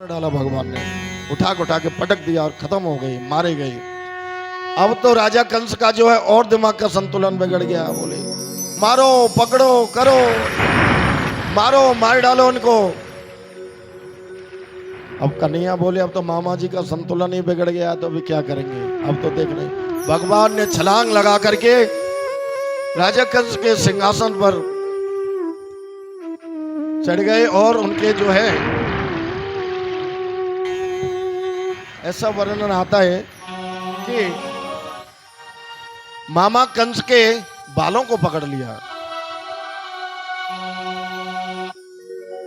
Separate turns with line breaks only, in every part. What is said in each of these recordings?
डाला भगवान ने, उठा के पटक दिया और खत्म हो गई, मारे गए। अब तो राजा कंस का जो है और दिमाग का संतुलन बिगड़ गया। बोले मारो, पकड़ो, करो, मारो, मार डालो उनको। अब कन्हैया बोले अब तो मामा जी का संतुलन ही बिगड़ गया, तो अभी क्या करेंगे। अब तो देख रहे भगवान ने छलांग लगा करके राजा कंस के सिंहासन पर चढ़ गए और उनके जो है ऐसा वर्णन आता है कि मामा कंस के बालों को पकड़ लिया।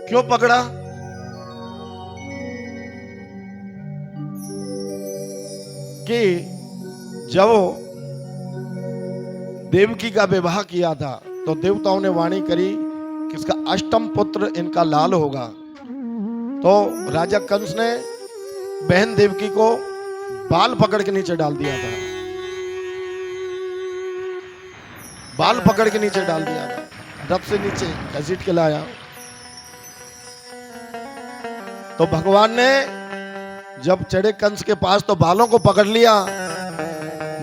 क्यों पकड़ा? कि जब देवकी का विवाह किया था तो देवताओं ने वाणी करी कि इसका अष्टम पुत्र इनका लाल होगा। तो राजा कंस ने बहन देवकी को बाल पकड़ के नीचे डाल दिया था, बाल पकड़ के नीचे डाल दिया था, रथ से नीचे घसीट के लाया। तो भगवान ने जब चढ़े कंस के पास तो बालों को पकड़ लिया।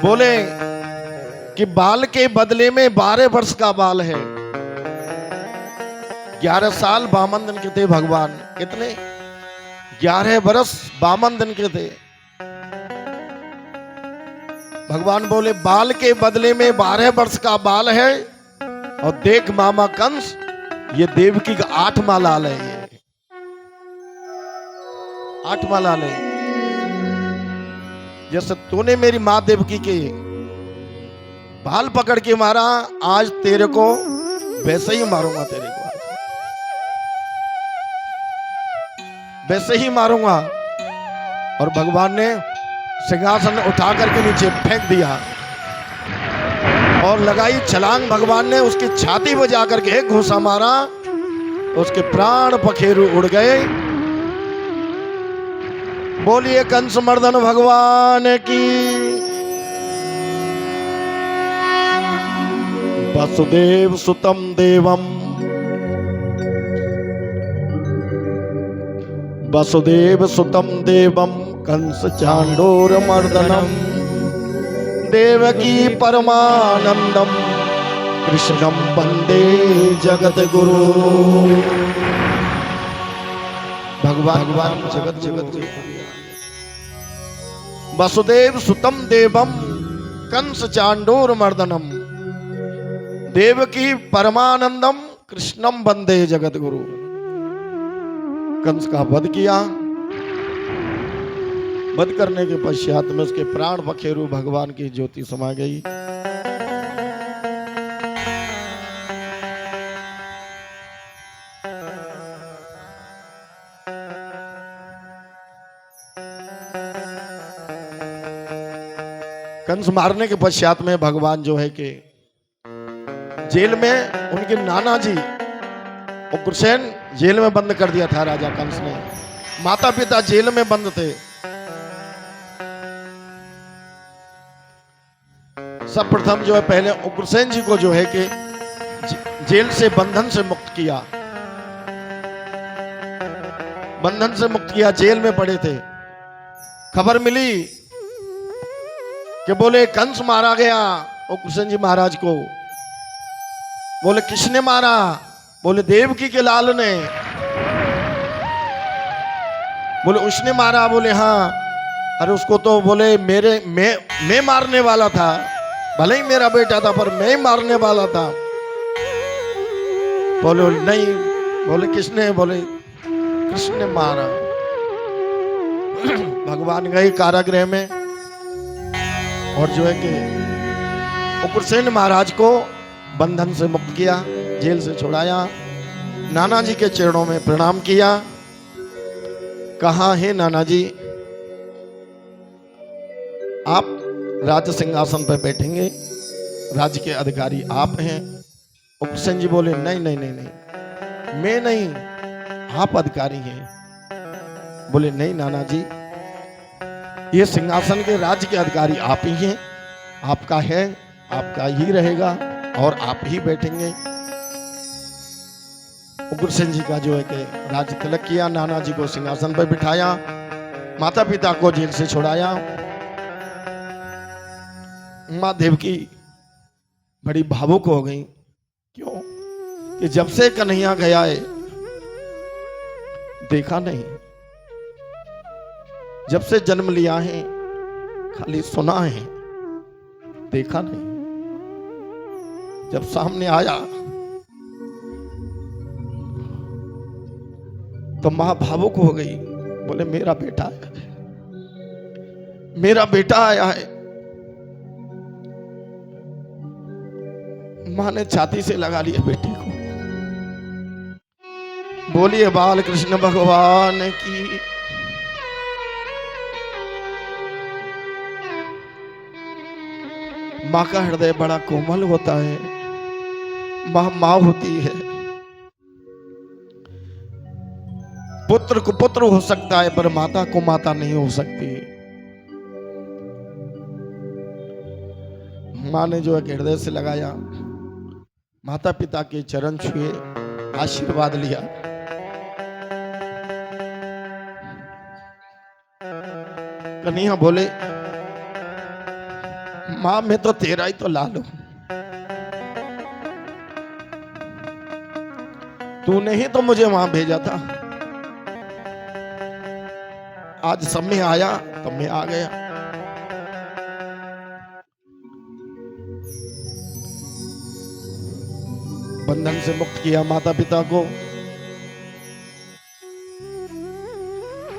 बोले कि बाल के बदले में 12 वर्ष का बाल है। 11 साल 52 दिन के थे भगवान। कितने? 11 वर्ष 52 दिन के थे। भगवान बोले बाल के बदले में 12 वर्ष का बाल है। और देख मामा कंस, ये देवकी का 8वां लाल है। ये 8वां लाल है। जैसे तूने मेरी मां देवकी के बाल पकड़ के मारा, आज तेरे को वैसे ही मारूंगा, तेरे को वैसे ही मारूंगा। और भगवान ने सिंहासन उठा करके नीचे फेंक दिया और लगाई छलांग। भगवान ने उसकी छाती पर जाकर के एक घूंसा मारा, उसके प्राण पखेरु उड़ गए। बोलिए कंस मर्दन भगवान की। वसुदेव सुतम देवम, वसुदेव सुतम देवम कंस चांडोर मर्दनम, देवकी परमानंदम कृष्णम वंदे जगत गुरु। भगवान जगत गुरु। वसुदेव सुतम देवम कंस चांडोर मर्दनम, देवकी परमानंदम कृष्णम वंदे जगत गुरु। कंस का वध किया। वध करने के पश्चात में उसके प्राण पखेरु भगवान की ज्योति समा गई। कंस मारने के पश्चात में भगवान जो है कि जेल में उनके नाना जी उग्रसेन जेल में बंद कर दिया था राजा कंस ने। माता पिता जेल में बंद थे। सर्वप्रथम जो है पहले उग्रसेन जी को जो है कि जेल से बंधन से मुक्त किया। बंधन से मुक्त किया, जेल में पड़े थे। खबर मिली कि बोले कंस मारा गया उग्रसेन जी महाराज को। बोले किसने मारा? बोले देवकी के लाल ने। बोले उसने मारा? बोले हाँ। अरे उसको तो बोले मैं मारने वाला था, भले ही मेरा बेटा था पर मैं मारने वाला था। बोले नहीं। बोले किसने? बोले कृष्ण ने मारा। भगवान गए कारागृह में और जो है कि उग्रसेन महाराज को बंधन से मुक्त किया, जेल से छुड़ाया। नाना जी के चरणों में प्रणाम किया। कहा है नाना जी, आप राज सिंहासन पर बैठेंगे, राज्य के अधिकारी आप हैं। उग्रसेन जी बोले नहीं नहीं नहीं नहीं, मैं नहीं, आप अधिकारी हैं। बोले नहीं नाना जी, ये सिंहासन के राज्य के अधिकारी आप ही हैं, आपका है, आपका ही रहेगा और आप ही बैठेंगे। उग्रसेन जी का जो है कि राज तिलक किया, नाना जी को सिंहासन पर बिठाया, माता पिता को जेल से छुड़ाया। माँ देवकी बड़ी भावुक हो गई। क्यों? कि जब से कन्हैया गया है देखा नहीं, जब से जन्म लिया है खाली सुना है, देखा नहीं। जब सामने आया तो मां भावुक हो गई, बोले मेरा बेटा आया है, मेरा बेटा आया है। मां ने छाती से लगा लिया बेटे को। बोलिए बाल कृष्ण भगवान की। मां का हृदय बड़ा कोमल होता है। मां मां होती है। पुत्र को पुत्र हो सकता है पर माता को माता नहीं हो सकती। मां ने जो है हृदय से लगाया, माता पिता के चरण छुए, आशीर्वाद लिया। कन्हैया बोले मां मैं तो तेरा ही तो लाल हूं, तूने ही तो मुझे वहां भेजा था। आज समय आया तो मैं आ गया। बंधन से मुक्त किया माता पिता को,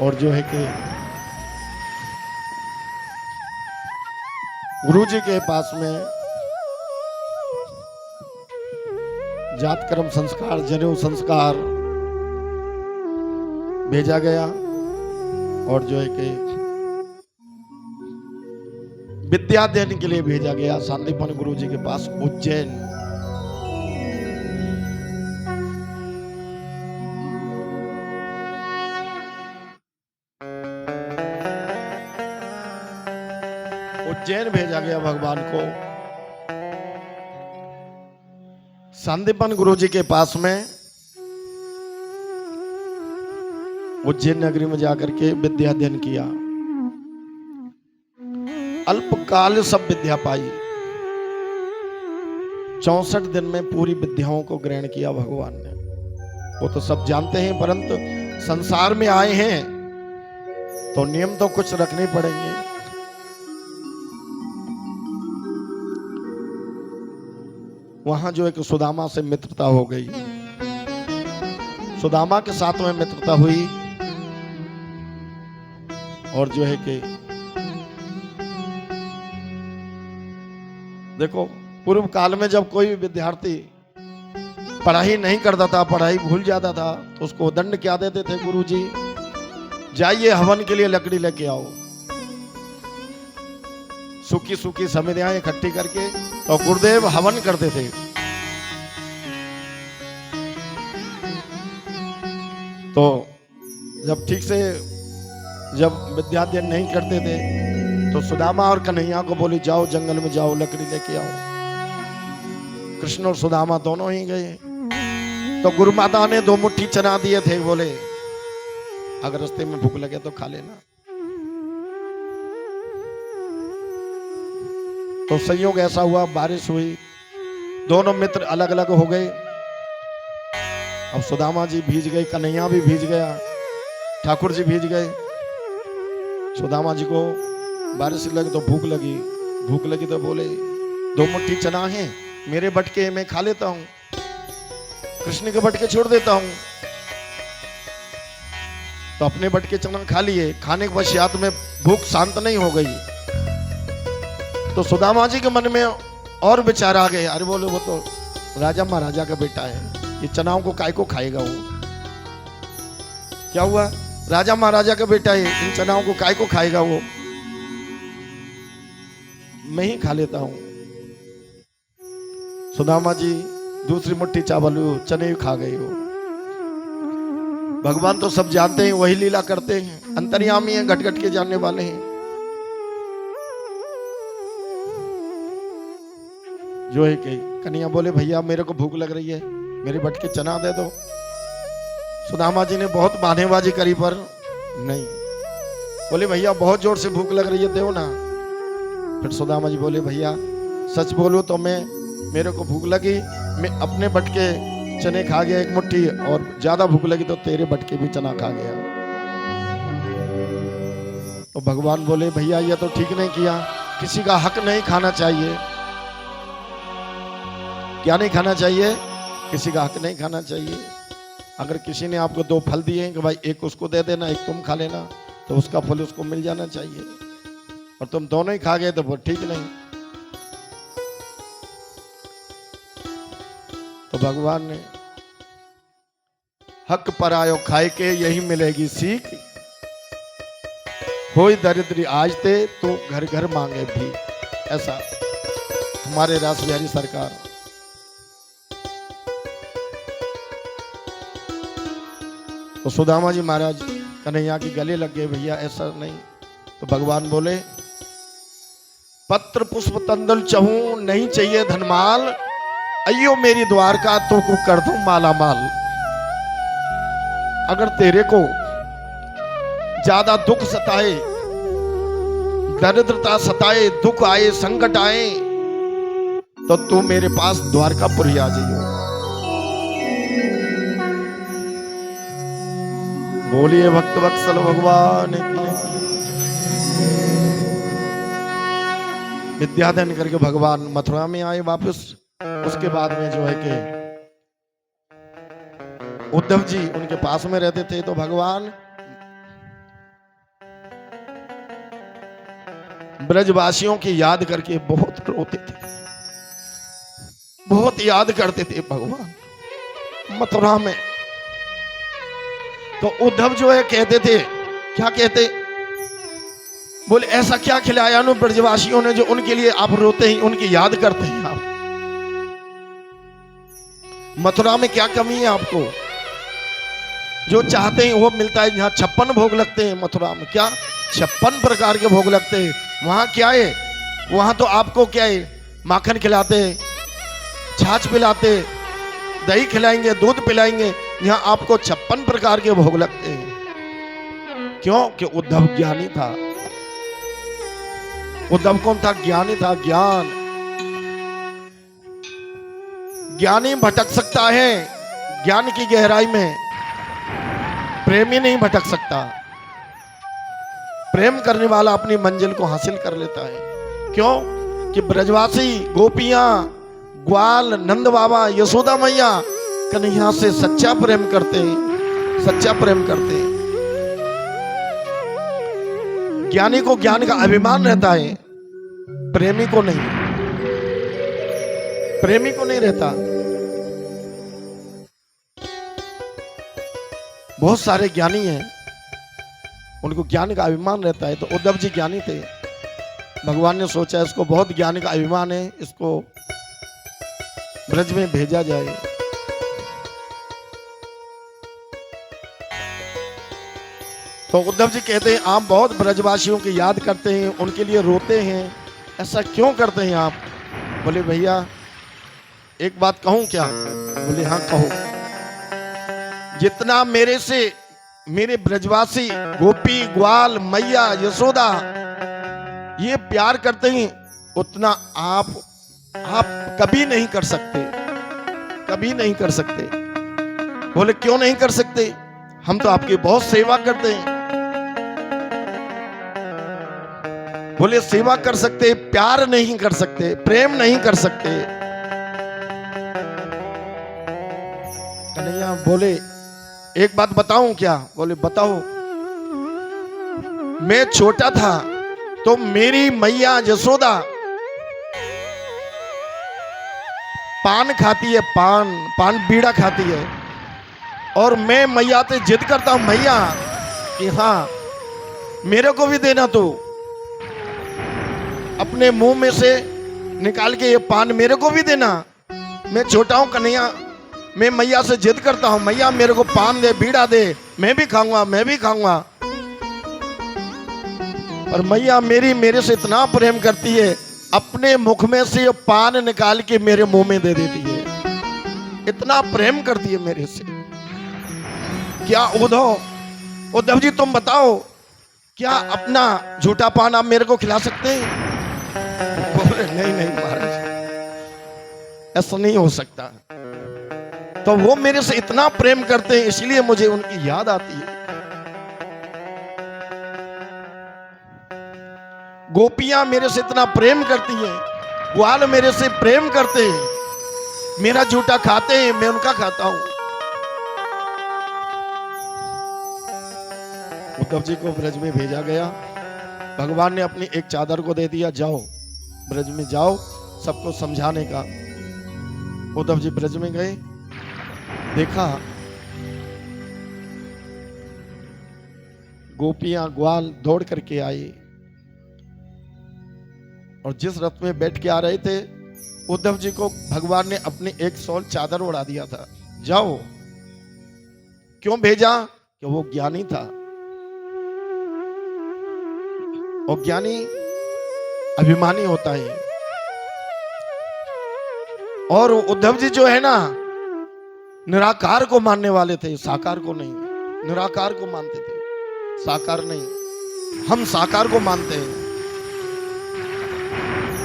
और जो है कि गुरु जी के पास में जात कर्म संस्कार, जनेऊ संस्कार भेजा गया, और जो है कि विद्या देने के लिए भेजा गया सांदीपन गुरु जी के पास उज्जैन। उज्जैन भेजा गया भगवान को। सांदीपन गुरु जी के पास में उज्जैन नगरी में जाकर के विद्या अध्ययन किया। अल्पकाल सब विद्या पाई। 64 दिन में पूरी विद्याओं को ग्रहण किया भगवान ने। वो तो सब जानते हैं, परंतु संसार में आए हैं तो नियम तो कुछ रखने पड़ेंगे। वहां जो एक सुदामा से मित्रता हो गई। सुदामा के साथ में मित्रता हुई, और जो है कि देखो पूर्व काल में जब कोई भी विद्यार्थी पढ़ाई नहीं करता था, पढ़ाई भूल जाता था, तो उसको दंड क्या देते थे गुरुजी? जाइए हवन के लिए लकड़ी लेके आओ। सूखी सूखी समितियां इकट्ठी करके तो गुरुदेव हवन करते थे। तो जब ठीक से जब विद्याध्ययन नहीं करते थे तो सुदामा और कन्हैया को बोली जाओ जंगल में जाओ लकड़ी लेके आओ। कृष्ण और सुदामा दोनों ही गए। तो गुरु माता ने 2 मुट्ठी चना दिए थे, बोले अगर रास्ते में भूख लगे तो खा लेना। तो संयोग ऐसा हुआ, बारिश हुई, दोनों मित्र अलग अलग हो गए। अब सुदामा जी भीज गए, कन्हैया भी भीज गया, ठाकुर जी भीज गए। सुदामा जी को बारिश लगी तो भूख लगी। भूख लगी तो बोले 2 मुट्ठी चना है, मेरे बटके मैं खा लेता हूं, कृष्ण के बटके छोड़ देता हूं। तो अपने बटके चना खा लिए। खाने के पश्चात में भूख शांत नहीं हो गई। तो सुदामा जी के मन में और विचार आ गए, अरे बोले वो तो राजा महाराजा का बेटा है, ये चनाओं को काय को खाएगा वो? क्या हुआ? राजा महाराजा का बेटा है, इन चनाओं को काय को खाएगा वो? मैं ही खा लेता हूं। सुदामा जी दूसरी मुट्ठी चावल चने खा गए हो। भगवान तो सब जानते हैं, वही लीला करते हैं, अंतर्यामी हैं, घट घट के जानने वाले हैं। जो है कि कन्हैया बोले भैया मेरे को भूख लग रही है, मेरे बटके चना दे दो। सुदामा जी ने बहुत बहानेबाजी करी पर नहीं। बोले भैया बहुत जोर से भूख लग रही है, दो ना। फिर सुदामा जी बोले भैया सच बोलो तो मेरे को भूख लगी, मैं अपने बटके चने खा गया एक मुट्ठी, और ज्यादा भूख लगी तो तेरे बटके भी चना खा गया। तो भगवान बोले भैया ये तो ठीक नहीं किया, किसी का हक नहीं खाना चाहिए। क्या नहीं खाना चाहिए? किसी का हक नहीं खाना चाहिए। अगर किसी ने आपको 2 फल दिए कि भाई एक उसको दे देना, एक तुम खा लेना, तो उसका फल उसको मिल जाना चाहिए। और तुम दोनों ही खा गए तो वो ठीक नहीं। तो भगवान ने हक पर आयो खाए के यही मिलेगी सीख, होई दरिद्री आज ते तो घर घर मांगे भी। ऐसा हमारे रास बिहारी सरकार। तो सुदामा जी महाराज कन्हैया के गले लग गए, भैया ऐसा नहीं। तो भगवान बोले पत्र पुष्प तंदुल चहूं नहीं चाहिए धनमाल, अयो मेरी द्वारका तो को कर दूं माला माल। अगर तेरे को ज्यादा दुख सताए, दरिद्रता सताए, दुख आए, संकट आए, तो तू मेरे पास द्वारकापुरी आ जाइयो। बोलिए भक्त वत्सल भगवान की। विद्याधन करके भगवान मथुरा में आए वापस। उसके बाद में जो है कि उद्धव जी उनके पास में रहते थे। तो भगवान ब्रजवासियों की याद करके बहुत रोते थे, बहुत याद करते थे भगवान मथुरा में। तो उद्धव जो है कहते थे, क्या कहते? बोले ऐसा क्या खिलाया नो ब्रजवासियों ने जो उनके लिए आप रोते हैं, उनकी याद करते हैं आप? मथुरा में क्या कमी है आपको? जो चाहते हैं वो मिलता है। जहां 56 भोग लगते हैं मथुरा में, क्या 56 प्रकार के भोग लगते हैं। वहां क्या है? वहां तो आपको क्या है, माखन खिलाते, छाछ पिलाते, दही खिलाएंगे, दूध पिलाएंगे। यहाँ आपको 56 प्रकार के भोग लगते हैं। क्यों? कि उद्धव ज्ञानी था। उद्धव कौन था? ज्ञानी था। ज्ञान ज्ञानी भटक सकता है ज्ञान की गहराई में, प्रेमी नहीं भटक सकता। प्रेम करने वाला अपनी मंजिल को हासिल कर लेता है। क्यों? कि ब्रजवासी, गोपियां, ग्वाल, नंद बाबा, यशोदा मैया कन्हैया से सच्चा प्रेम करते हैं, सच्चा प्रेम करते हैं। ज्ञानी को ज्ञान का अभिमान रहता है, प्रेमी को नहीं, प्रेमी को नहीं रहता। बहुत सारे ज्ञानी हैं, उनको ज्ञान का अभिमान रहता है। तो उद्धव जी ज्ञानी थे। भगवान ने सोचा इसको बहुत ज्ञान का अभिमान है, इसको ब्रज में भेजा जाए। तो उद्धव जी कहते हैं आप बहुत ब्रजवासियों की याद करते हैं, उनके लिए रोते हैं, ऐसा क्यों करते हैं आप? बोले भैया एक बात कहूं क्या? बोले हाँ कहो। जितना मेरे से मेरे ब्रजवासी, गोपी, ग्वाल, मैया, यशोदा ये प्यार करते हैं, उतना आप कभी नहीं कर सकते, कभी नहीं कर सकते। बोले क्यों नहीं कर सकते? हम तो आपकी बहुत सेवा करते हैं। बोले सेवा कर सकते, प्यार नहीं कर सकते, प्रेम नहीं कर सकते। कन्हैया बोले एक बात बताऊं क्या? बोले बताओ। मैं छोटा था तो मेरी मैया यशोदा पान खाती है, पान बीड़ा खाती है, और मैं मैया से जिद करता हूं, मैया कि हाँ मेरे को भी देना, तो अपने मुंह में से निकाल के ये पान मेरे को भी देना। मैं छोटा हूं कन्हैया, मैं मैया से जिद करता हूं, मैया मेरे को पान दे, बीड़ा दे, मैं भी खाऊंगा, मैं भी खाऊंगा। और मैया मेरे से इतना प्रेम करती है, अपने मुख में से ये पान निकाल के मेरे मुंह में दे देती है। इतना प्रेम करती है मेरे से क्या उद्धव जी तुम बताओ, क्या अपना झूठा पान आप मेरे को खिला सकते हैं? बोले नहीं नहीं महाराज, ऐसा नहीं हो सकता। तो वो मेरे से इतना प्रेम करते हैं, इसलिए मुझे उनकी याद आती है। गोपियां मेरे से इतना प्रेम करती हैं, ग्वाल मेरे से प्रेम करते हैं, मेरा झूठा खाते हैं, मैं उनका खाता हूं। उद्धव जी को ब्रज में भेजा गया, भगवान ने अपनी एक चादर को दे दिया, जाओ ब्रज में जाओ सबको समझाने का। उद्धव जी ब्रज में गए, देखा गोपियां ग्वाल दौड़ करके आए और जिस रथ में बैठ के आ रहे थे, उद्धव जी को भगवान ने अपनी एक शॉल चादर उड़ा दिया था, जाओ। क्यों भेजा? कि वो ज्ञानी था, और ज्ञानी अभिमानी होता है। और उद्धव जी जो है ना, निराकार को मानने वाले थे, साकार को नहीं। निराकार को मानते थे, साकार नहीं। हम साकार को मानते हैं।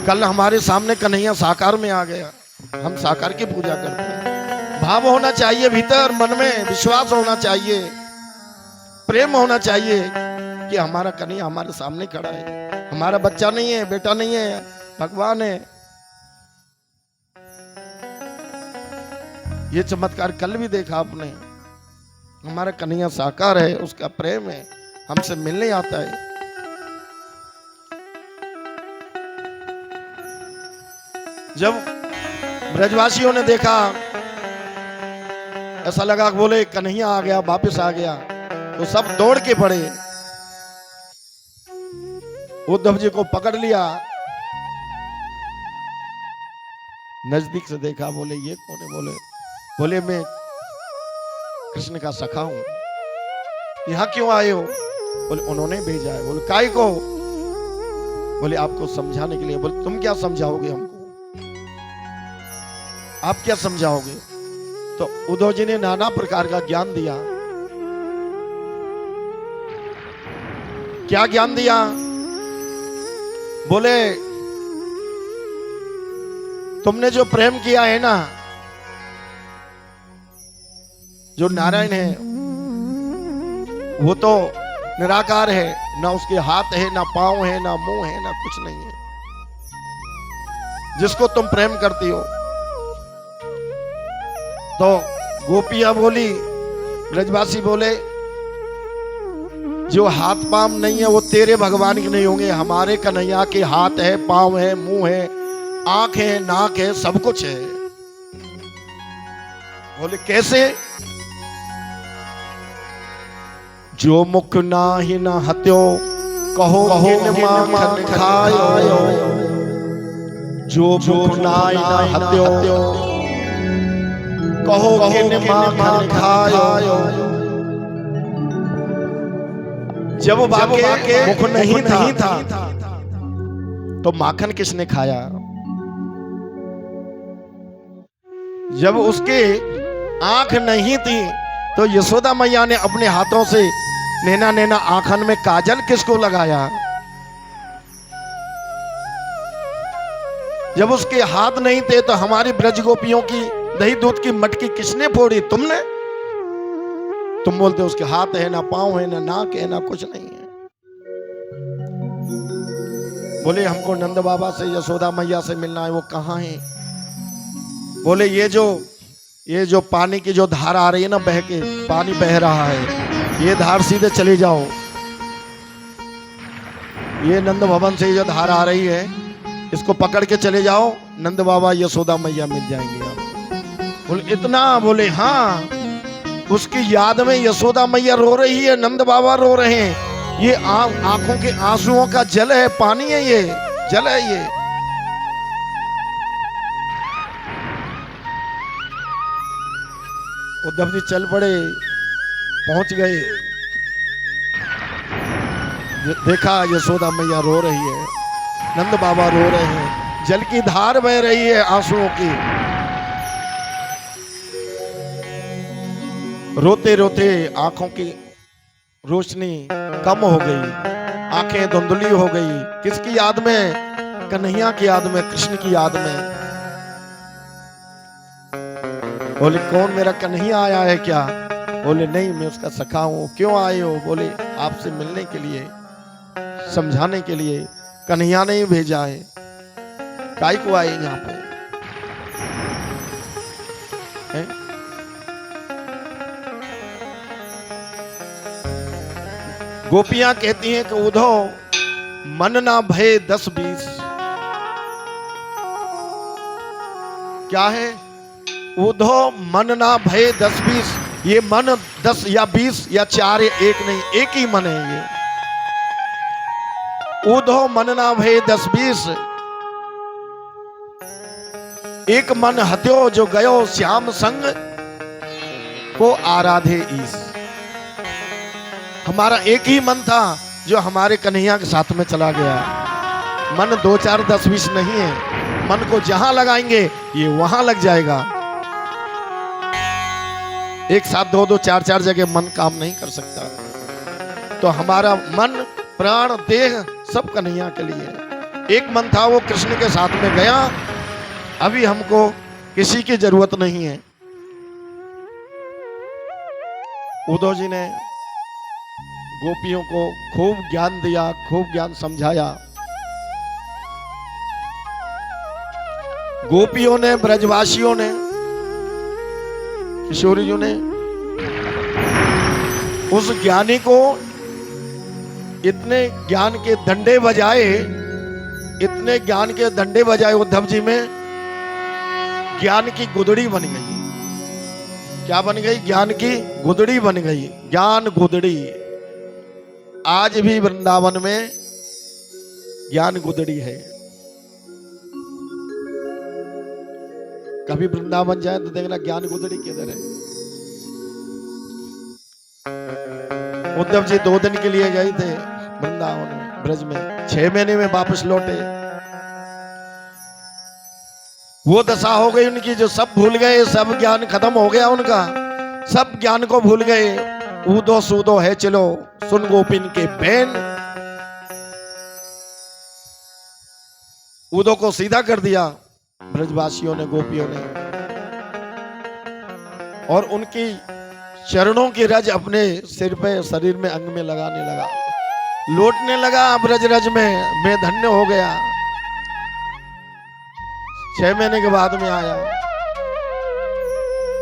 कल हमारे सामने कन्हैया साकार में आ गया, हम साकार की पूजा करते हैं। भाव होना चाहिए भीतर, मन में विश्वास होना चाहिए, प्रेम होना चाहिए कि हमारा कन्हैया हमारे सामने खड़ा है, हमारा बच्चा नहीं है, बेटा नहीं है, भगवान है। ये चमत्कार कल भी देखा आपने, हमारा कन्हैया साकार है, उसका प्रेम है, हमसे मिलने आता है। जब ब्रजवासियों ने देखा, ऐसा लगा बोले कन्हैया आ गया, वापस आ गया, तो सब दौड़ के पड़े, उद्धव जी को पकड़ लिया, नजदीक से देखा, बोले ये कौन है? बोले मैं कृष्ण का सखा हूं, यहां क्यों आए हो? बोले उन्होंने भेजा है। बोले काय को? बोले आपको समझाने के लिए। बोले तुम क्या समझाओगे हमको, आप क्या समझाओगे? तो उद्धव जी ने नाना प्रकार का ज्ञान दिया। क्या ज्ञान दिया? बोले तुमने जो प्रेम किया है ना, जो नारायण है वो तो निराकार है, ना उसके हाथ है, ना पांव है, ना मुंह है, ना कुछ नहीं है। जिसको तुम प्रेम करती हो। तो गोपियां बोली, ब्रजवासी बोले जो हाथ पांव नहीं है वो तेरे भगवान के नहीं होंगे, हमारे कन्हैया के हाथ है, पांव है, मुंह है, आंख है, नाक है, सब कुछ है। बोले कैसे? जो मुख नाही न हत्यो, कहो माखन खायो। जो मुख नाही न हत्यो, कहो माखन खायो। जब बाबा के मुख नहीं था तो माखन किसने खाया? जब उसके आंख नहीं थी तो यशोदा मैया ने अपने हाथों से नैना नैना आंखन में काजल किसको लगाया? जब उसके हाथ नहीं थे तो हमारी ब्रज गोपियों की दही दूध की मटकी किसने फोड़ी? तुमने। तुम बोलते उसके हाथ है, ना पांव है, ना नाक है, ना कुछ नहीं है। बोले हमको नंद बाबा से, यशोदा मैया से मिलना है, वो कहाँ है? बोले ये जो पानी की जो धार आ रही है ना, बह के पानी बह रहा है, ये धार सीधे चली जाओ। ये नंद भवन से जो धार आ रही है, इसको पकड़ के चले जाओ, नंद बाबा यशोदा मैया मिल जाएंगे आप। बोले इतना? बोले हाँ। उसकी याद में यशोदा मैया रो रही है, नंद बाबा रो रहे हैं। ये आंखों के आंसुओं का जल है, पानी है, ये जल है ये। उद्धव जी चल पड़े, पहुंच गए, देखा यशोदा मैया रो रही है, नंद बाबा रो रहे हैं, जल की धार बह रही है आंसुओं की। रोते रोते आंखों की रोशनी कम हो गई, आंखें धुंधली हो गई। किसकी याद में? कन्हैया की याद में, कृष्ण की याद में। बोले कौन, मेरा कन्हैया आया है क्या? बोले नहीं, मैं उसका सखा हूं। क्यों आए हो? बोले आपसे मिलने के लिए, समझाने के लिए। कन्हैया ने ही भेजा है। काहे को आए यहाँ पे? है? गोपियां कहती हैं कि उधो मन ना भय 10-20। क्या है? उधो मन ना भय 10-20। ये मन 10 या 20 या 4 या 1 नहीं, एक ही मन है ये। उधो मन ना भय 10-20, एक मन हत्यो जो गयो श्याम संग को आराधे ईस। हमारा एक ही मन था जो हमारे कन्हैया के साथ में चला गया। मन 2, 4, 10, 20 नहीं है। मन को जहां लगाएंगे ये वहां लग जाएगा। एक साथ 2, 2, 4, 4 जगह मन काम नहीं कर सकता। तो हमारा मन, प्राण, देह सब कन्हैया के लिए। एक मन था वो कृष्ण के साथ में गया। अभी हमको किसी की जरूरत नहीं है। उद्धव जी ने गोपियों को खूब ज्ञान दिया, खूब ज्ञान समझाया। गोपियों ने, ब्रजवासियों ने, किशोरी जी ने उस ज्ञानी को इतने ज्ञान के डंडे बजाए, इतने ज्ञान के डंडे बजाए उद्धव जी में, ज्ञान की गुदड़ी बन गई। क्या बन गई? ज्ञान की गुदड़ी बन गई। ज्ञान गुदड़ी। आज भी वृंदावन में ज्ञान गुदड़ी है। कभी वृंदावन जाए तो देखना ज्ञान गुदड़ी किधर है। उद्धव जी 2 दिन के लिए गए थे वृंदावन में, ब्रज में। 6 महीने में वापस लौटे। वो दशा हो गई उनकी जो सब भूल गए, सब ज्ञान खत्म हो गया उनका, सब ज्ञान को भूल गए। ऊदो सूदो है चलो सुन गोपिन के बैन। ऊदो को सीधा कर दिया ब्रजवासियों ने, गोपियों ने, और उनकी चरणों की रज अपने सिर पे, शरीर में, अंग में लगाने लगा, लौटने लगा ब्रज रज में। मैं धन्य हो गया। 6 महीने के बाद में आया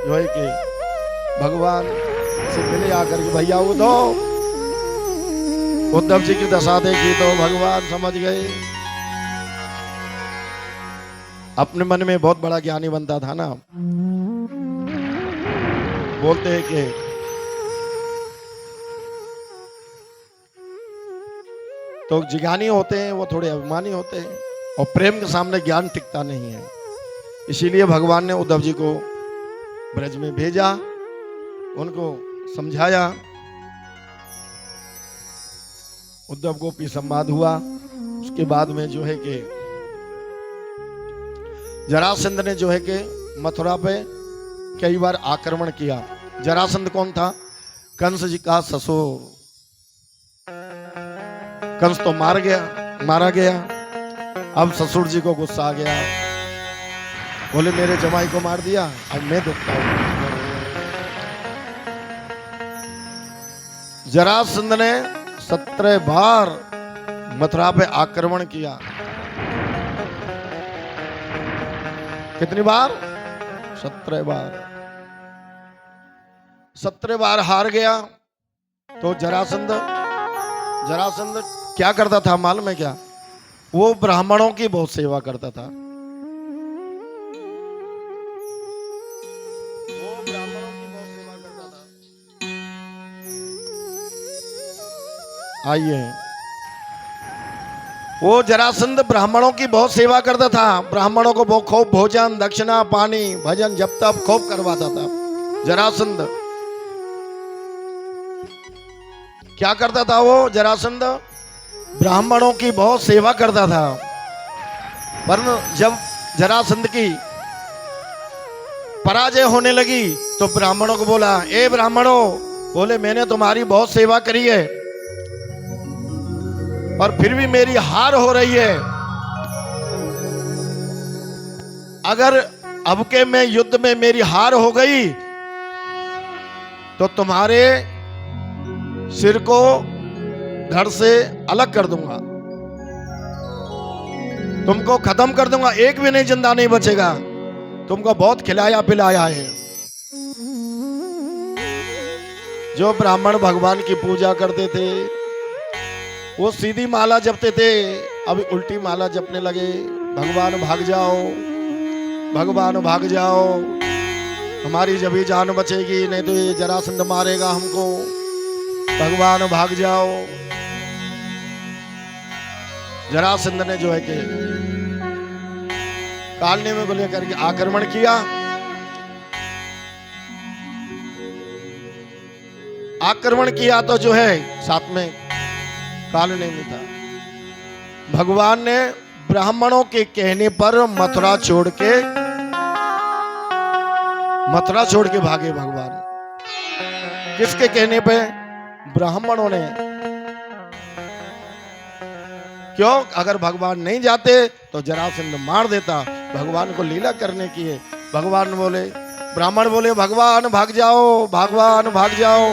जो है कि भगवान से मिले आकर के, भैया उद्धव जी की दशा देखी तो भगवान समझ गए। अपने मन में बहुत बड़ा ज्ञानी बनता था ना। बोलते हैं कि तो जिज्ञानी होते हैं वो थोड़े अभिमानी होते हैं, और प्रेम के सामने ज्ञान टिकता नहीं है। इसीलिए भगवान ने उद्धव जी को ब्रज में भेजा, उनको समझाया। उद्धव गोपी संवाद हुआ। उसके बाद में जो है कि जरासंध ने जो है कि मथुरा पे कई बार आक्रमण किया। जरासंध कौन था? कंस जी का ससुर। कंस तो मारा गया। अब ससुर जी को गुस्सा आ गया, बोले मेरे जमाई को मार दिया, अब मैं दुखता हूं। जरासंध ने 17 बार मथुरा पे आक्रमण किया। कितनी बार? 17 बार। 17 बार हार गया। तो जरासंध क्या करता था मालूम है क्या? वो ब्राह्मणों की बहुत सेवा करता था। आइए, वो जरासंध ब्राह्मणों की बहुत सेवा करता था। ब्राह्मणों को बहुत खूब भोजन, दक्षिणा, पानी, भजन, जप तप खूब करवाता था। जरासंध क्या करता था? वो जरासंध ब्राह्मणों की बहुत सेवा करता था। पर जब जरासंध की पराजय होने लगी तो ब्राह्मणों को बोला, ए ब्राह्मणों, बोले मैंने तुम्हारी बहुत सेवा करी है पर फिर भी मेरी हार हो रही है। अगर अब के में युद्ध में मेरी हार हो गई तो तुम्हारे सिर को धड़ से अलग कर दूंगा, तुमको खत्म कर दूंगा, एक भी नहीं जिंदा नहीं बचेगा। तुमको बहुत खिलाया पिलाया है। जो ब्राह्मण भगवान की पूजा करते थे वो सीधी माला जपते थे, अभी उल्टी माला जपने लगे। भगवान भाग जाओ, भगवान भाग जाओ, हमारी जब ही जान बचेगी, नहीं तो ये जरासंध मारेगा हमको, भगवान भाग जाओ। जरासंध ने जो है कि कालने में बोले करके आक्रमण किया। आक्रमण किया तो जो है साथ में कालने में था। भगवान ने ब्राह्मणों के कहने पर मथुरा छोड़ के भागे। भगवान किसके कहने पे? ब्राह्मणों ने। क्यों? अगर भगवान नहीं जाते तो जरासंध मार देता। भगवान को लीला करने की है। भगवान बोले, ब्राह्मण बोले भगवान भाग जाओ, भगवान भाग जाओ,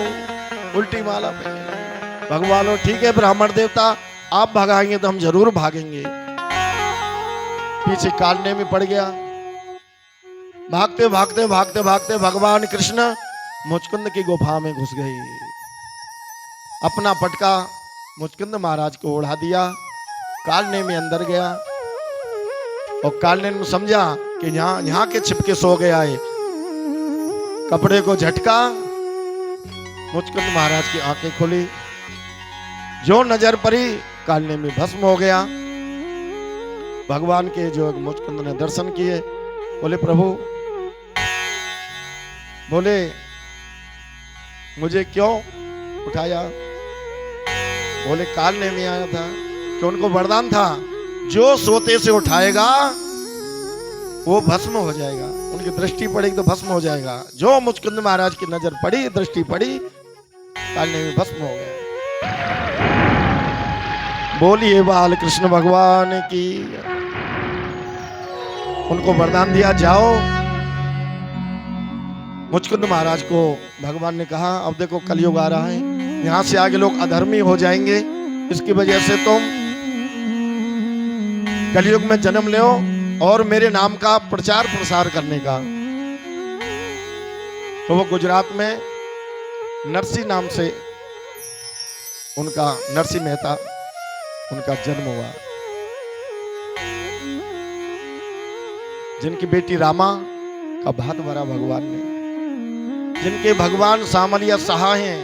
उल्टी माला पे। भगवान बोले ठीक है ब्राह्मण देवता, आप भगाएंगे तो हम जरूर भागेंगे। पीछे कालने में पड़ गया। भागते भागते भागते भागते भगवान कृष्ण मुचकुंद की गुफा में घुस गए। अपना पटका मुचकुंद महाराज को उड़ा दिया। कालने में अंदर गया और कालने ने समझा कि यहाँ के छिपके सो गया है। कपड़े को झटका, मुचकुंद महाराज की आंखें खुली। जो नजर पड़ी कालने में भस्म हो गया। भगवान के जो मुचकुंद ने दर्शन किए, बोले प्रभु, बोले मुझे क्यों उठाया? बोले कालने में आया था कि उनको वरदान था जो सोते से उठाएगा वो भस्म हो जाएगा। उनकी दृष्टि पड़ेगी तो भस्म हो जाएगा। जो मुचकुंद महाराज की नजर पड़ी, दृष्टि पड़ी, कालने में भस्म हो गया। बोलिए बाल कृष्ण भगवान की। उनको वरदान दिया, जाओ। मुचकुंद महाराज को भगवान ने कहा, अब देखो कलयुग आ रहा है, यहां से आगे लोग अधर्मी हो जाएंगे, इसकी वजह से तुम कलयुग में जन्म लो और मेरे नाम का प्रचार प्रसार करने का। तो वो गुजरात में नरसी नाम से उनका, नरसी मेहता उनका जन्म हुआ। जिनकी बेटी रामा का भात भरा भगवान ने, जिनके भगवान सामलिया साहा हैं,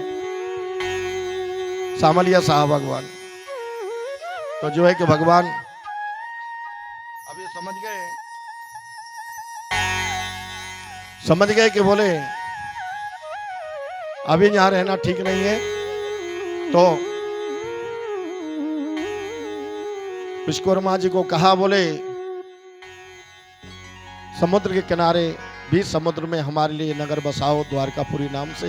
सामलिया साहा भगवान। तो जो है कि भगवान अभी समझ गए कि बोले अभी यहां रहना ठीक नहीं है। तो विश्वकर्मा जी को कहा, बोले समुद्र के किनारे बीच समुद्र में हमारे लिए नगर बसाओ द्वारकापुरी नाम से।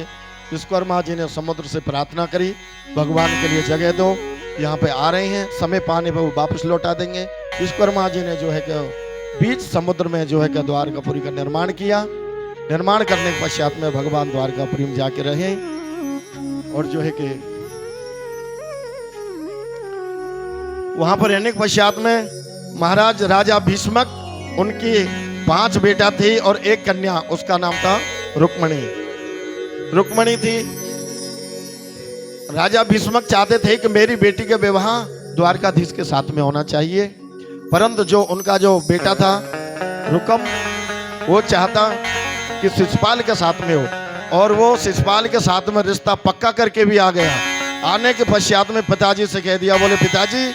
विश्वकर्मा जी ने समुद्र से प्रार्थना करी, भगवान के लिए जगह दो, यहाँ पे आ रहे हैं, समय पाने पे वो वापस लौटा देंगे। विश्वकर्मा जी ने जो है कि बीच समुद्र में जो है कि द्वारकापुरी का निर्माण किया। निर्माण करने के पश्चात में भगवान द्वारकापुरी में जाके रहे और जो है कि वहां पर रहने के पश्चात में महाराज राजा भीष्मक, उनकी 5 बेटा थे और 1 कन्या, उसका नाम था रुक्मणी। रुक्मणी थी। राजा भीष्मक चाहते थे कि मेरी बेटी का विवाह द्वारकाधीश के साथ में होना चाहिए, परंतु जो उनका जो बेटा था रुकम, वो चाहता कि शिशुपाल के साथ में हो, और वो शिशुपाल के साथ में रिश्ता पक्का करके भी आ गया। आने के पश्चात में पिताजी से कह दिया, बोले पिताजी,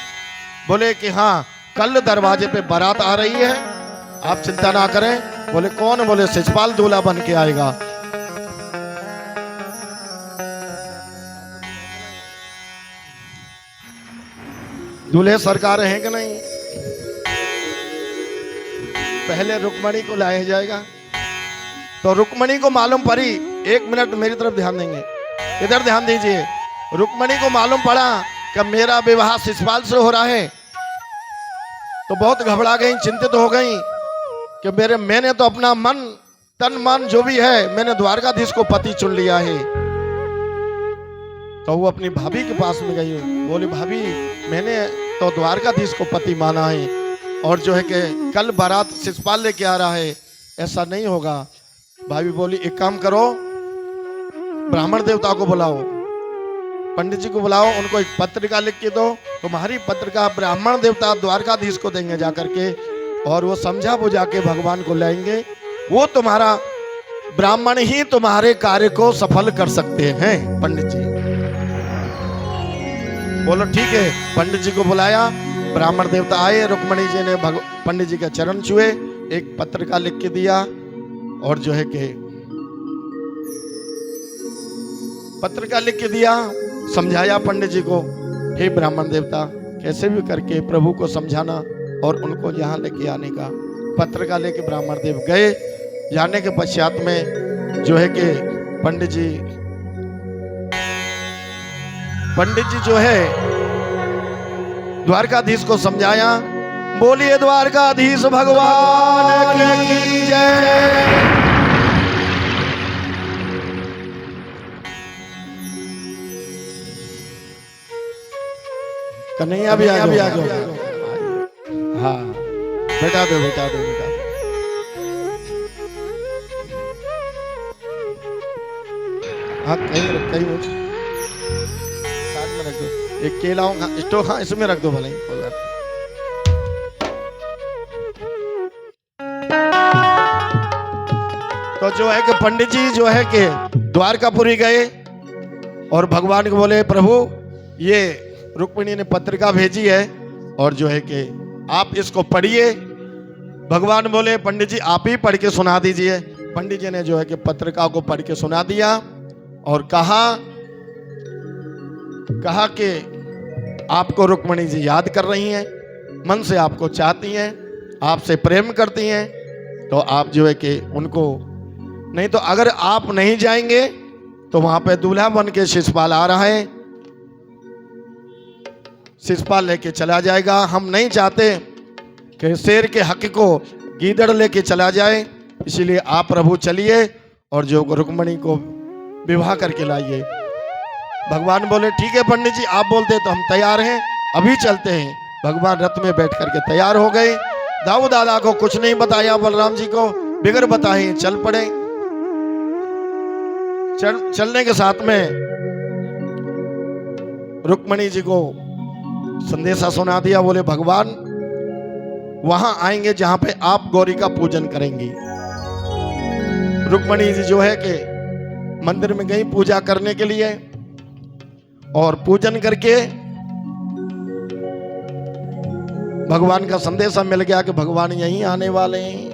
बोले कि हाँ कल दरवाजे पे बारात आ रही है, आप चिंता ना करें। बोले कौन? बोले शिशुपाल दूल्हा बन के आएगा। दूल्हे सरकार हैं कि नहीं? पहले रुक्मणी को लाया जाएगा, तो रुक्मणी को मालूम पड़ी, एक मिनट मेरी तरफ ध्यान देंगे, इधर ध्यान दीजिए। रुक्मणी को मालूम पड़ा कि मेरा विवाह शिशुपाल से हो रहा है, तो बहुत घबरा गई, चिंतित हो गई कि मैंने तो अपना मन तन मन जो भी है मैंने द्वारकाधीश को पति चुन लिया है। तो वो अपनी भाभी के पास में गई, बोली भाभी मैंने तो द्वारकाधीश को पति माना है, और जो है कि कल बारात शिशुपाल लेके आ रहा है, ऐसा नहीं होगा। भाभी बोली एक काम करो, ब्राह्मण देवता को बुलाओ, पंडित जी को बुलाओ, उनको एक पत्रिका लिख के दो, तुम्हारी पत्रिका ब्राह्मण देवता द्वारकाधीश को देंगे जाकर के, और वो समझा बुझा के भगवान को लाएंगे। वो तुम्हारा ब्राह्मण ही तुम्हारे कार्य को सफल कर सकते हैं। पंडित जी बोलो ठीक है। पंडित जी को बुलाया, ब्राह्मण देवता आए, रुक्मणी जी ने पंडित जी के चरण छुए, एक पत्रिका लिख के दिया, और जो है कि पत्रिका लिख के दिया, समझाया पंडित जी को, हे ब्राह्मण देवता कैसे भी करके प्रभु को समझाना और उनको यहाँ लेके आने का। पत्रिका लेके ब्राह्मण देव गए। जाने के पश्चात में जो है कि पंडित जी जो है द्वारकाधीश को समझाया। बोलिए द्वारकाधीश भगवान की जय। कन्हैया भी आ जाओ। हाँ बेटा दो बेटा दो बेटा। हाँ कहीं साथ में रख दो, एक केला स्टोव, हाँ इसमें रख दो भले ही, कोई बात नहीं। तो जो है कि पंडित जी जो है कि द्वारकापुरी गए और भगवान को बोले प्रभु ये रुक्मिणी ने पत्रिका भेजी है और जो है कि आप इसको पढ़िए। भगवान बोले पंडित जी आप ही पढ़ के सुना दीजिए। पंडित जी ने जो है कि पत्रिका को पढ़ के सुना दिया और कहा कि आपको रुक्मिणी जी याद कर रही हैं, मन से आपको चाहती हैं, आपसे प्रेम करती हैं, तो आप जो है कि उनको, नहीं तो अगर आप नहीं जाएंगे तो वहां पे दूल्हा बन के शिशुपाल आ रहा है, शिशुपाल लेके चला जाएगा। हम नहीं चाहते कि शेर के हक को गीदड़ लेके चला जाए, इसीलिए आप प्रभु चलिए और जो रुक्मिणी को विवाह करके लाइए। भगवान बोले ठीक है पंडित जी आप बोलते तो हम तैयार हैं, अभी चलते हैं। भगवान रथ में बैठ करके तैयार हो गए। दाऊ दादा को कुछ नहीं बताया, बलराम जी को बिगर बताए चल पड़े। चलने के साथ में रुक्मिणी जी को संदेशा सुना दिया। बोले भगवान वहां आएंगे जहां पे आप गौरी का पूजन करेंगी। रुक्मिणी जी जो है कि मंदिर में गई पूजा करने के लिए, और पूजन करके भगवान का संदेशा मिल गया कि भगवान यहीं आने वाले हैं।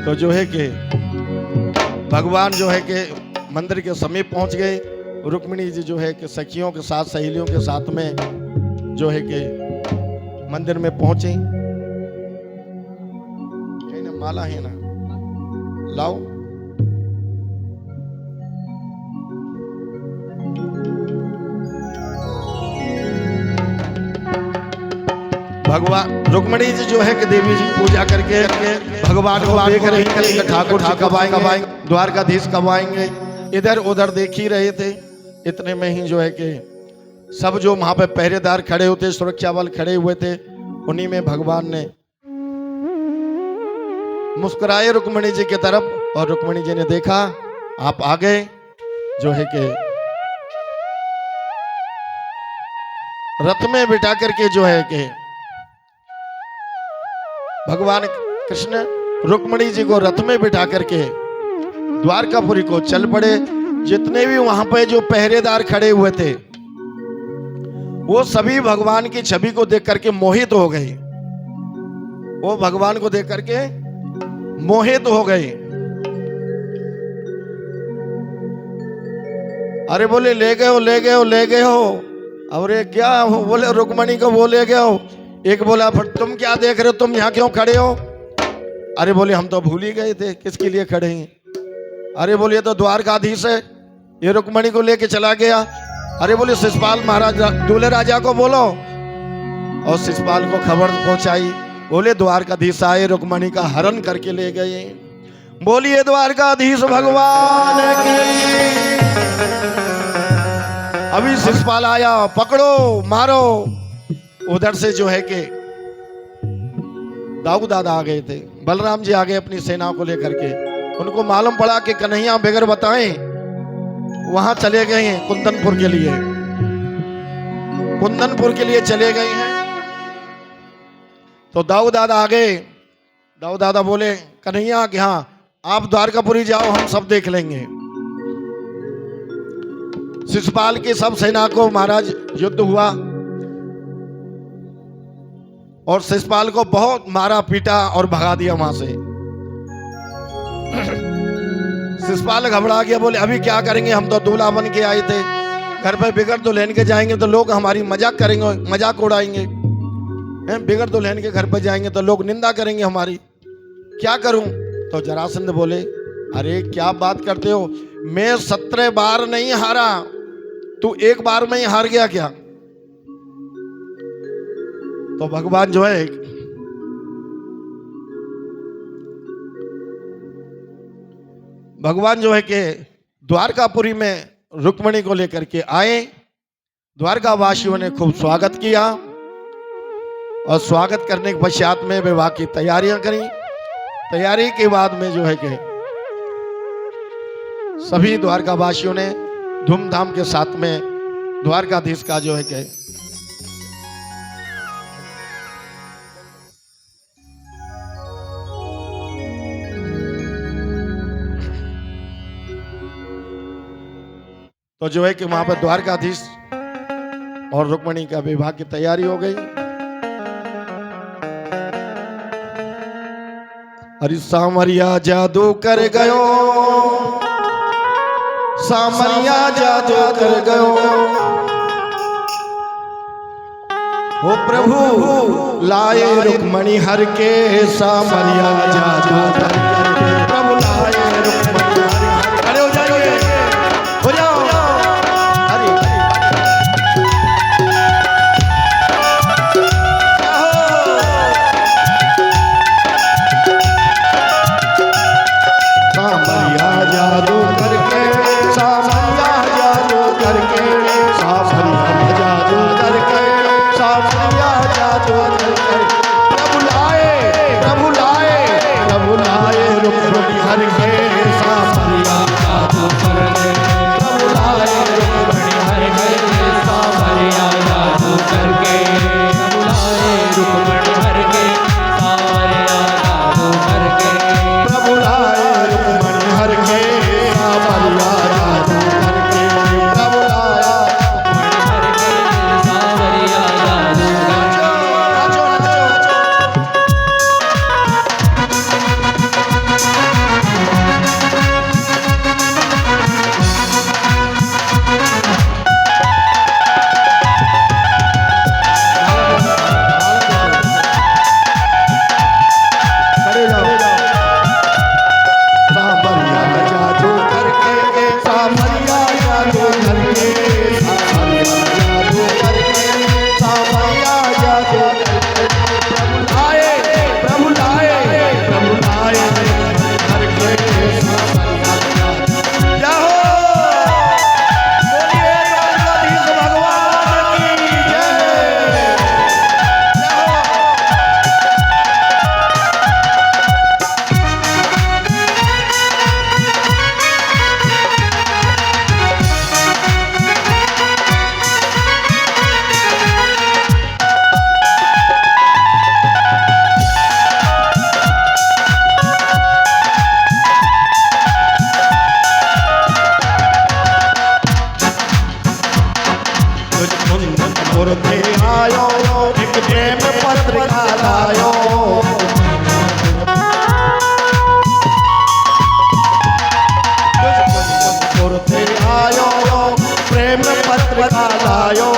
तो जो है कि भगवान जो है कि मंदिर के समीप पहुंच गए। रुक्मिणी जी जो है कि सखियों के साथ, सहेलियों के साथ में जो है कि मंदिर में पहुंचे। ना माला है ना, लाओ। भगवान रुक्मिणी जी जो है कि देवी जी पूजा करके भगवान को देख रही थी, ठाकुर कब आएंगे, द्वारकाधीश कब आएंगे, इधर उधर देख ही रहे थे। इतने में ही जो है कि सब जो वहां पे पहरेदार खड़े होते, सुरक्षा बल खड़े हुए थे, उन्हीं में भगवान ने मुस्कुराए रुक्मिणी जी की तरफ, और रुक्मिणी जी ने देखा आप आ गए। जो है कि रथ में बिठा करके जो है कि भगवान कृष्ण रुक्मिणी जी को रथ में बिठा करके द्वारकापुरी को चल पड़े। जितने भी वहां पे जो पहरेदार खड़े हुए थे वो सभी भगवान की छवि को देख करके मोहित हो गए। वो भगवान को देख करके मोहित हो गए। अरे बोले ले गए हो, ले गए हो, ले गए हो। अरे क्या हो? बोले रुक्मणी को वो ले गए हो। एक बोला फिर तुम क्या देख रहे हो, तुम यहाँ क्यों खड़े हो? अरे बोले हम तो भूल ही गए थे किसके लिए खड़े हैं। अरे बोले ये तो द्वारकाधीश है, ये रुक्मणी को लेके चला गया। अरे बोले शिषपाल महाराज दूल्हे राजा को बोलो। और शिषपाल को खबर पहुंचाई। बोले द्वारकाधीश आए, रुक्मणी का हरण करके ले गए। बोलिए द्वारकाधीश भगवान की। अभी शिषपाल आया, पकड़ो मारो। उधर से जो है कि दाऊ दादा आ गए थे, बलराम जी आ गए अपनी सेना को लेकर के। उनको मालूम पड़ा कि कन्हैया बगैर बताए वहां चले गए हैं कुंदनपुर के लिए, कुंदनपुर के लिए चले गए हैं। तो दाऊ दादा आ गए। दाऊ दादा बोले कन्हैया कि हाँ आप द्वारकापुरी जाओ, हम सब देख लेंगे। शिषपाल की सब सेना को महाराज युद्ध हुआ और शिषपाल को बहुत मारा पीटा और भगा दिया वहां से। शिषपाल घबरा गया, बोले अभी क्या करेंगे, हम तो दूल्हा बन के आए थे, घर पे बिगड़ दुल्हन के जाएंगे तो लोग हमारी मजाक करेंगे, मजाक उड़ाएंगे। बिगड़ दुल्हन के घर पे जाएंगे तो लोग निंदा करेंगे हमारी, क्या करूं? तो जरासंध बोले अरे क्या बात करते हो, मैं 17 बार नहीं हारा, तू एक बार में ही हार गया क्या? तो भगवान जो है कि द्वारकापुरी में रुक्मणी को लेकर के आए। द्वारका वासियों ने खूब स्वागत किया और स्वागत करने के पश्चात में विवाह की तैयारियां करी। तैयारी के बाद में जो है कि सभी द्वारका वासियों ने धूमधाम के साथ में द्वारकाधीश का जो है कि तो जो है कि वहां पर द्वारकाधीश और रुक्मणी का विवाह की तैयारी हो गई। अरे सामरिया जादू कर गयो, सामरिया जादू कर गयो, ओ प्रभु लाए रुक्मणी हर के, सामरिया जादू कर गयो, प्रभु लाए रुक्मणी हर के। खड़े हो जाइए, हो जाओ। थे आयो एक प्रेम पत्रिका लायो थे आयो प्रेम पत्रिका लायो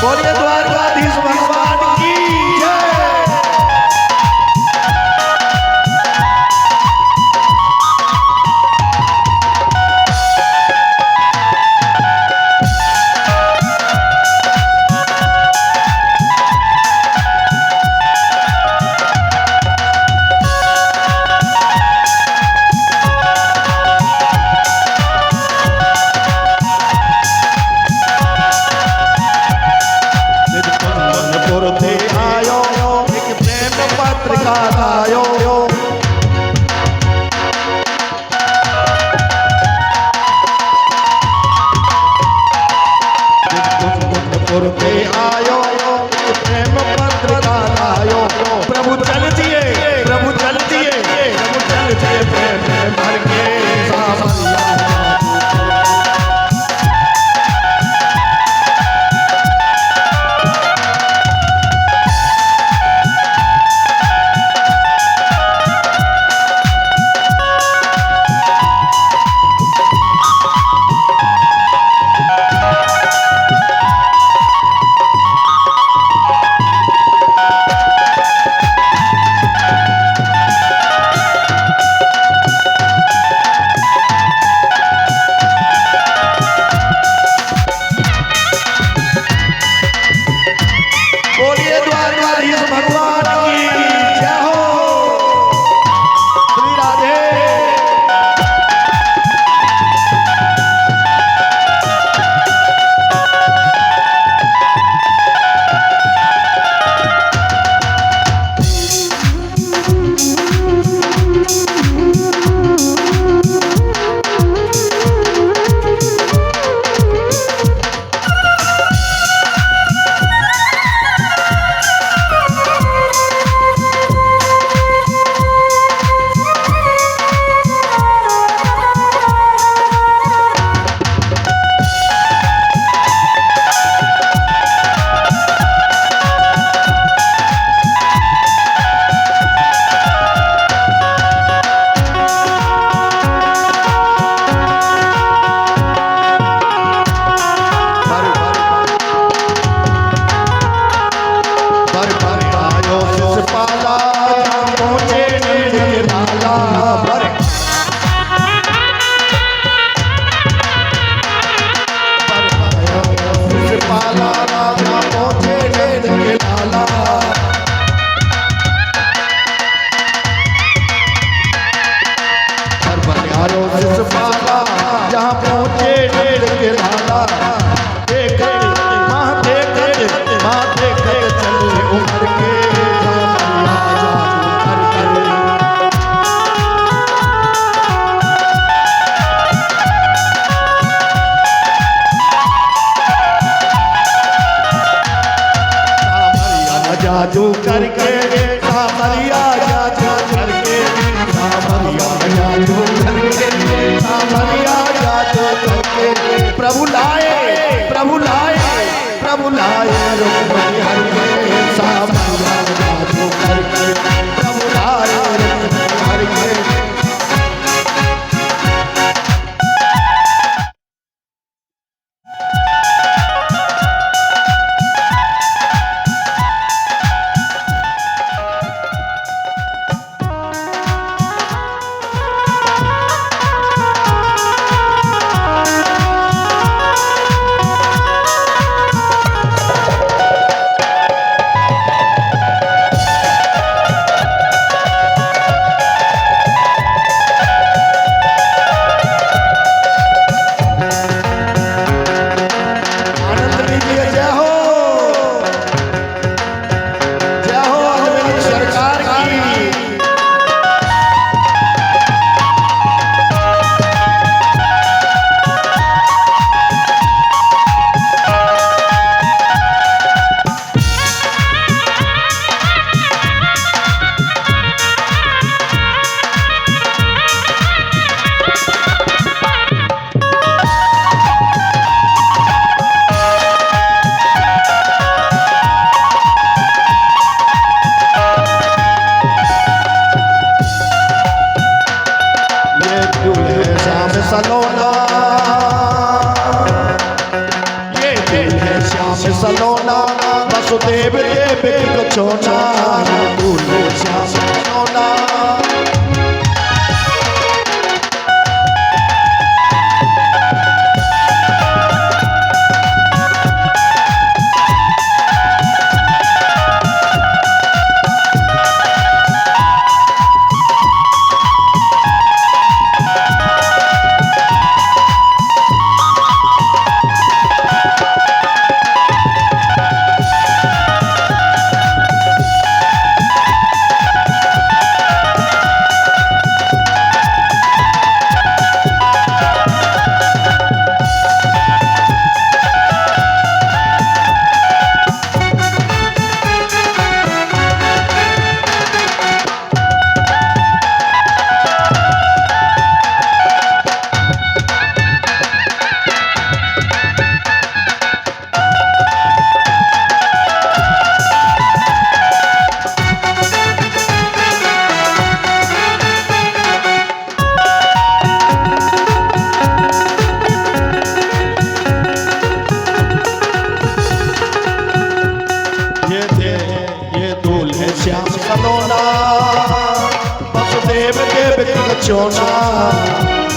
बोलिए द्वारकाधीश भगवान की जय। थे आयो एक प्रेम पत्रिका लायो थे आयो एक प्रेम पत्रिका लायो प्रभु चल दिए प्रभु चल दिए प्रभु चल दिए प्रेम भर के सामरिया जादू करके सामरिया जादू करके सामरिया जादू करके सामरिया जादू करके प्रभु लाए प्रभु लाए प्रभु लाए रुक्मणी हर के सामरिया जादू करके प्रभु लाए रुक्मणी हर के सलोना वसुदेव देव को छोना दूल्हे श्याम सलोना श्याम सलोना वसुदेव देव को छोना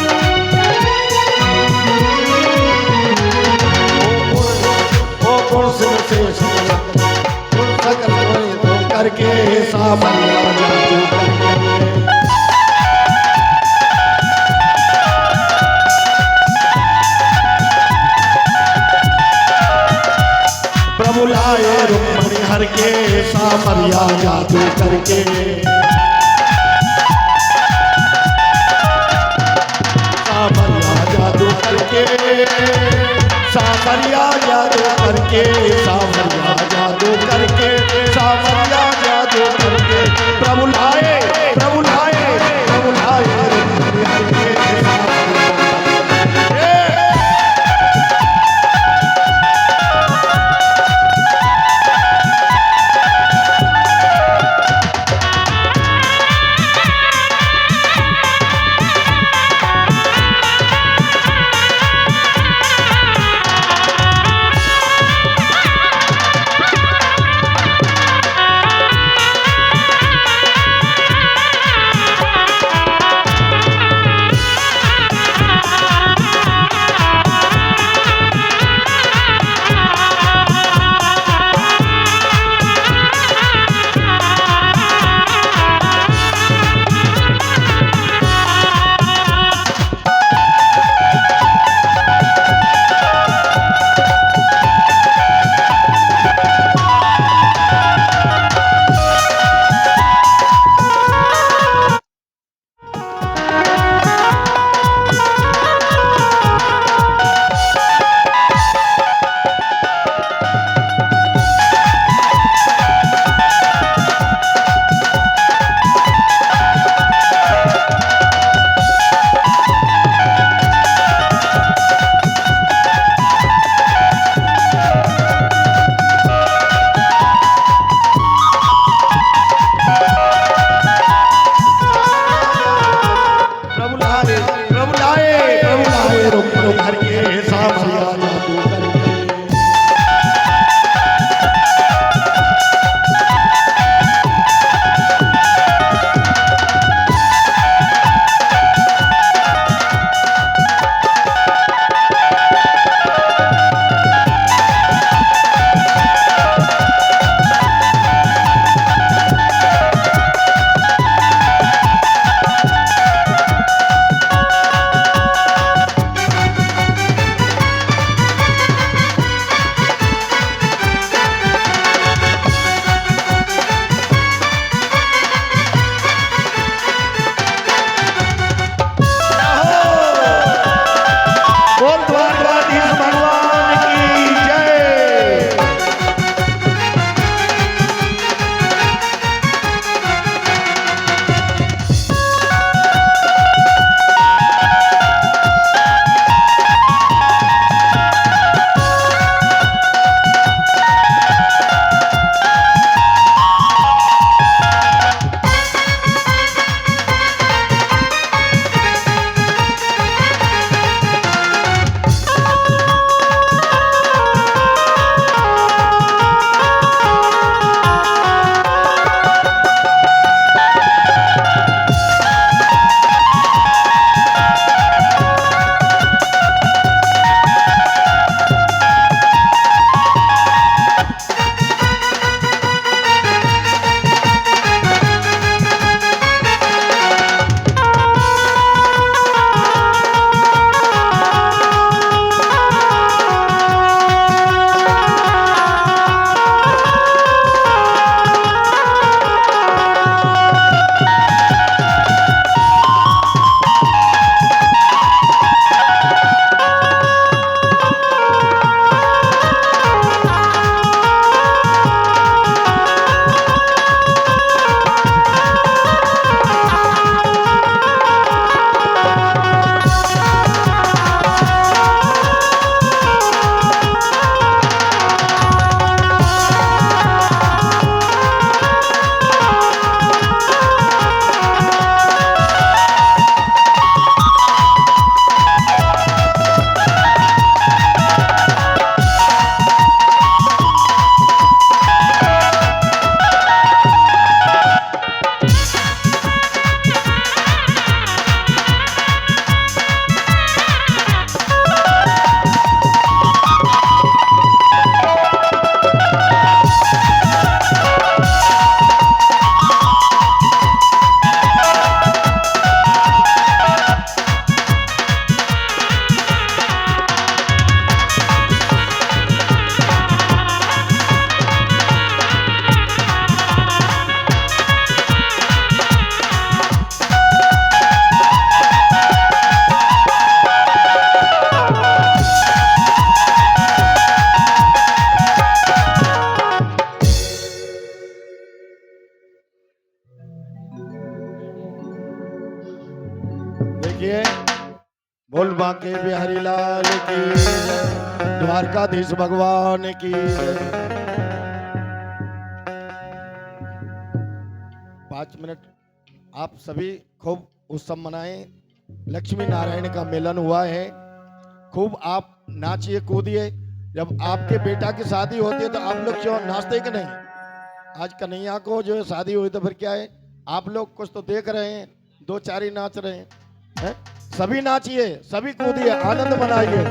ओ गुण से सकल तो करके सामरिया जादू करके प्रभु लाए रुक्मणी हर के सामरिया जादू करके सामरिया जादू करके सामरिया जादू करके सामरिया जादू करके सामरिया जादू करके प्रभु लाए प्रभु लाए प्रभु लाए रुक्मणी हर के बोल बांके बिहारी लाल की जय, द्वारकाधीश भगवान की जय। 5 मिनट आप सभी खूब उत्सव मनाएं। लक्ष्मी नारायण का मिलन हुआ है, खूब आप नाचिए कूदिए। जब आपके बेटा की शादी होती है तो आप लोग क्यों नाचते कि नहीं? आज कन्हैया को जो है शादी हुई तो फिर क्या है, आप लोग कुछ तो देख रहे हैं, 2-4 ही नाच रहे हैं, हैं? सभी नाचिए, सभी कूदिए, आनंद मनाइए।